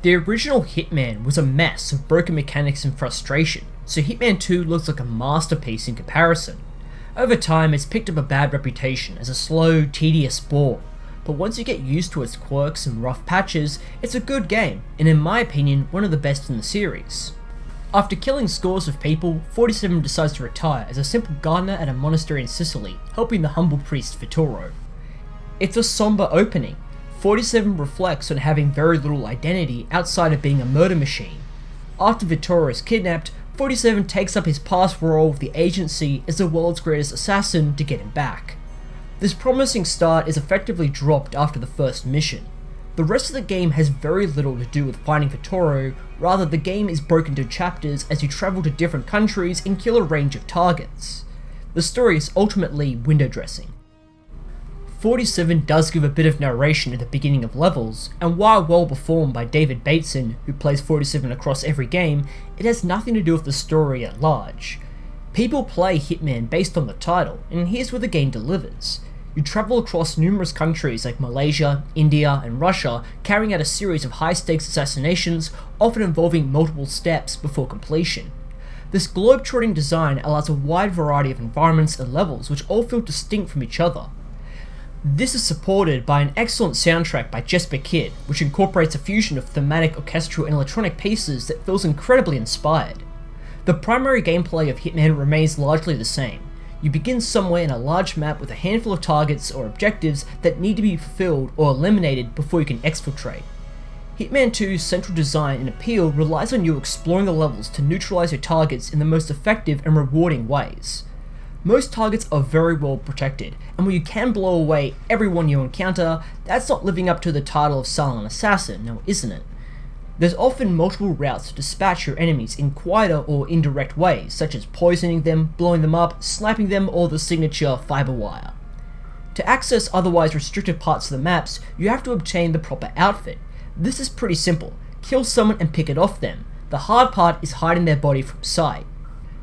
The original Hitman was a mess of broken mechanics and frustration, so Hitman 2 looks like a masterpiece in comparison. Over time, it's picked up a bad reputation as a slow, tedious bore, but once you get used to its quirks and rough patches, it's a good game, and in my opinion, one of the best in the series. After killing scores of people, 47 decides to retire as a simple gardener at a monastery in Sicily, helping the humble priest Vittoro. It's a somber opening. 47 reflects on having very little identity outside of being a murder machine. After Vittoro is kidnapped, 47 takes up his past role with the agency as the world's greatest assassin to get him back. This promising start is effectively dropped after the first mission. The rest of the game has very little to do with finding Vittoro, rather the game is broken into chapters as you travel to different countries and kill a range of targets. The story is ultimately window dressing. 47 does give a bit of narration at the beginning of levels, and while well performed by David Bateson, who plays 47 across every game, it has nothing to do with the story at large. People play Hitman based on the title, and here's where the game delivers. You travel across numerous countries like Malaysia, India, and Russia, carrying out a series of high-stakes assassinations, often involving multiple steps before completion. This globe-trotting design allows a wide variety of environments and levels which all feel distinct from each other. This is supported by an excellent soundtrack by Jesper Kyd, which incorporates a fusion of thematic, orchestral, and electronic pieces that feels incredibly inspired. The primary gameplay of Hitman remains largely the same. You begin somewhere in a large map with a handful of targets or objectives that need to be fulfilled or eliminated before you can exfiltrate. Hitman 2's central design and appeal relies on you exploring the levels to neutralize your targets in the most effective and rewarding ways. Most targets are very well protected, and when you can blow away everyone you encounter, that's not living up to the title of silent assassin, now isn't it? There's often multiple routes to dispatch your enemies in quieter or indirect ways, such as poisoning them, blowing them up, sniping them, or the signature fiber wire. To access otherwise restricted parts of the maps, you have to obtain the proper outfit. This is pretty simple. Kill someone and pick it off them. The hard part is hiding their body from sight.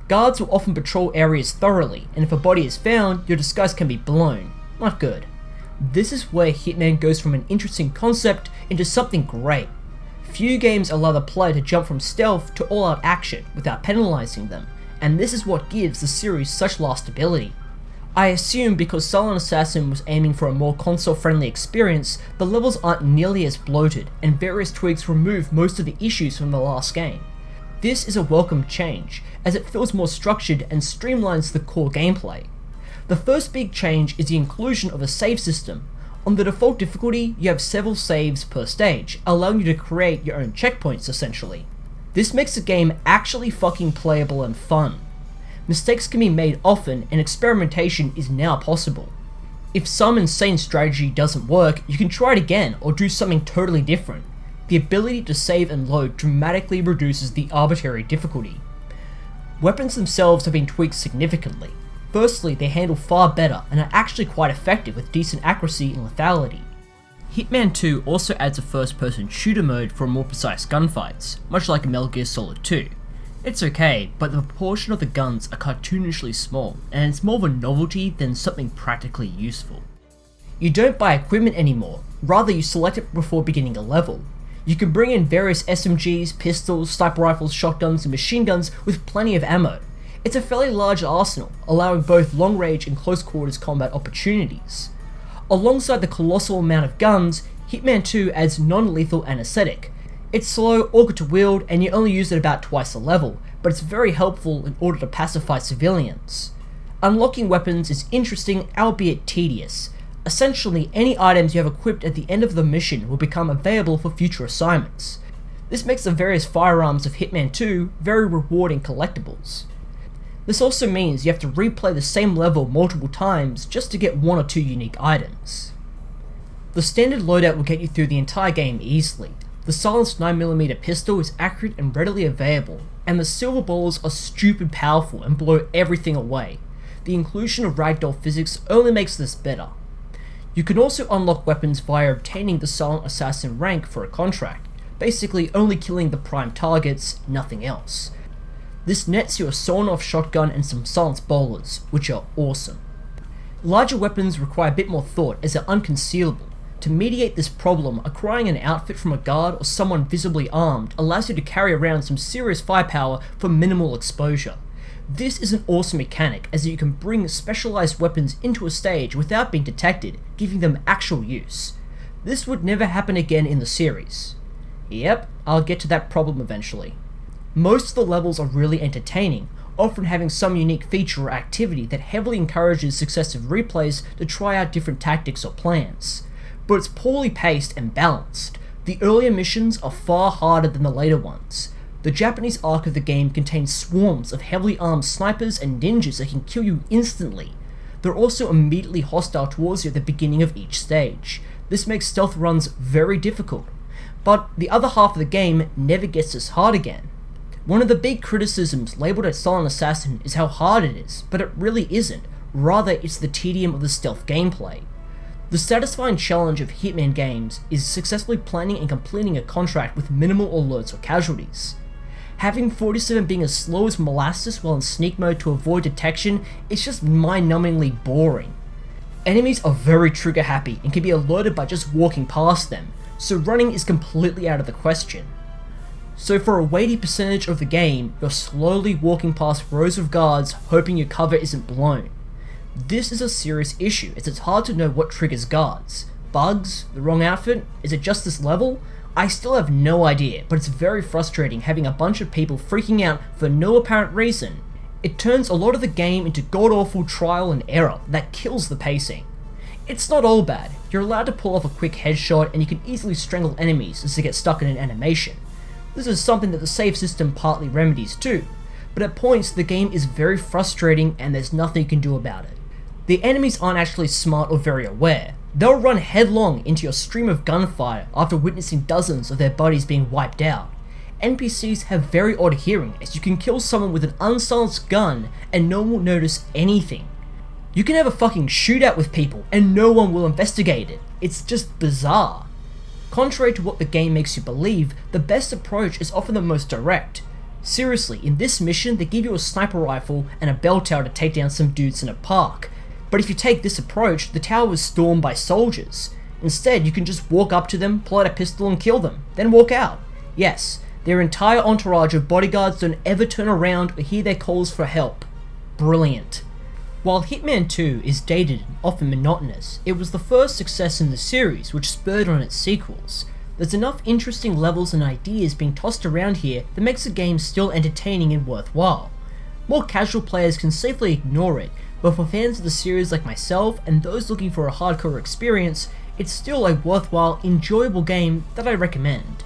Guards will often patrol areas thoroughly, and if a body is found, your disguise can be blown. Not good. This is where Hitman goes from an interesting concept into something great. Few games allow the player to jump from stealth to all-out action without penalizing them, and this is what gives the series such lastability. I assume because Silent Assassin was aiming for a more console-friendly experience, the levels aren't nearly as bloated, and various tweaks remove most of the issues from the last game. This is a welcome change, as it feels more structured and streamlines the core gameplay. The first big change is the inclusion of a save system. On the default difficulty, you have several saves per stage, allowing you to create your own checkpoints essentially. This makes the game actually fucking playable and fun. Mistakes can be made often, and experimentation is now possible. If some insane strategy doesn't work, you can try it again or do something totally different. The ability to save and load dramatically reduces the arbitrary difficulty. Weapons themselves have been tweaked significantly. Firstly, they handle far better and are actually quite effective with decent accuracy and lethality. Hitman 2 also adds a first-person shooter mode for more precise gunfights, much like Metal Gear Solid 2. It's okay, but the proportion of the guns are cartoonishly small, and it's more of a novelty than something practically useful. You don't buy equipment anymore, rather you select it before beginning a level. You can bring in various SMGs, pistols, sniper rifles, shotguns, and machine guns with plenty of ammo. It's a fairly large arsenal, allowing both long-range and close-quarters combat opportunities. Alongside the colossal amount of guns, Hitman 2 adds non-lethal anesthetic. It's slow, awkward to wield, and you only use it about twice a level, but it's very helpful in order to pacify civilians. Unlocking weapons is interesting, albeit tedious. Essentially, any items you have equipped at the end of the mission will become available for future assignments. This makes the various firearms of Hitman 2 very rewarding collectibles. This also means you have to replay the same level multiple times just to get one or two unique items. The standard loadout will get you through the entire game easily. The silenced 9mm pistol is accurate and readily available, and the silver balls are stupid powerful and blow everything away. The inclusion of ragdoll physics only makes this better. You can also unlock weapons via obtaining the Silent Assassin rank for a contract, basically only killing the prime targets, nothing else. This nets you a sawn-off shotgun and some silenced bowlers, which are awesome. Larger weapons require a bit more thought as they're unconcealable. To mediate this problem, acquiring an outfit from a guard or someone visibly armed allows you to carry around some serious firepower for minimal exposure. This is an awesome mechanic, as you can bring specialized weapons into a stage without being detected, giving them actual use. This would never happen again in the series. Yep, I'll get to that problem eventually. Most of the levels are really entertaining, often having some unique feature or activity that heavily encourages successive replays to try out different tactics or plans. But it's poorly paced and balanced. The earlier missions are far harder than the later ones. The Japanese arc of the game contains swarms of heavily armed snipers and ninjas that can kill you instantly. They're also immediately hostile towards you at the beginning of each stage. This makes stealth runs very difficult. But the other half of the game never gets this hard again. One of the big criticisms labelled as Silent Assassin is how hard it is, but it really isn't. Rather, it's the tedium of the stealth gameplay. The satisfying challenge of Hitman games is successfully planning and completing a contract with minimal alerts or casualties. Having 47 being as slow as molasses while in sneak mode to avoid detection is just mind-numbingly boring. Enemies are very trigger happy and can be alerted by just walking past them, so running is completely out of the question. So for a weighty percentage of the game, you're slowly walking past rows of guards hoping your cover isn't blown. This is a serious issue, as it's hard to know what triggers guards. Bugs? The wrong outfit? Is it just this level? I still have no idea, but it's very frustrating having a bunch of people freaking out for no apparent reason. It turns a lot of the game into god-awful trial and error that kills the pacing. It's not all bad. You're allowed to pull off a quick headshot and you can easily strangle enemies as they get stuck in an animation. This is something that the save system partly remedies too, but at points the game is very frustrating and there's nothing you can do about it. The enemies aren't actually smart or very aware. They'll run headlong into your stream of gunfire after witnessing dozens of their buddies being wiped out. NPCs have very odd hearing, as you can kill someone with an unsilenced gun and no one will notice anything. You can have a fucking shootout with people and no one will investigate it. It's just bizarre. Contrary to what the game makes you believe, the best approach is often the most direct. Seriously, in this mission they give you a sniper rifle and a bell tower to take down some dudes in a park. But if you take this approach, the tower is stormed by soldiers. Instead, you can just walk up to them, pull out a pistol and kill them, then walk out. Yes, their entire entourage of bodyguards don't ever turn around or hear their calls for help. Brilliant. While Hitman 2 is dated and often monotonous, it was the first success in the series which spurred on its sequels. There's enough interesting levels and ideas being tossed around here that makes the game still entertaining and worthwhile. More casual players can safely ignore it, but for fans of the series like myself and those looking for a hardcore experience, it's still a worthwhile, enjoyable game that I recommend.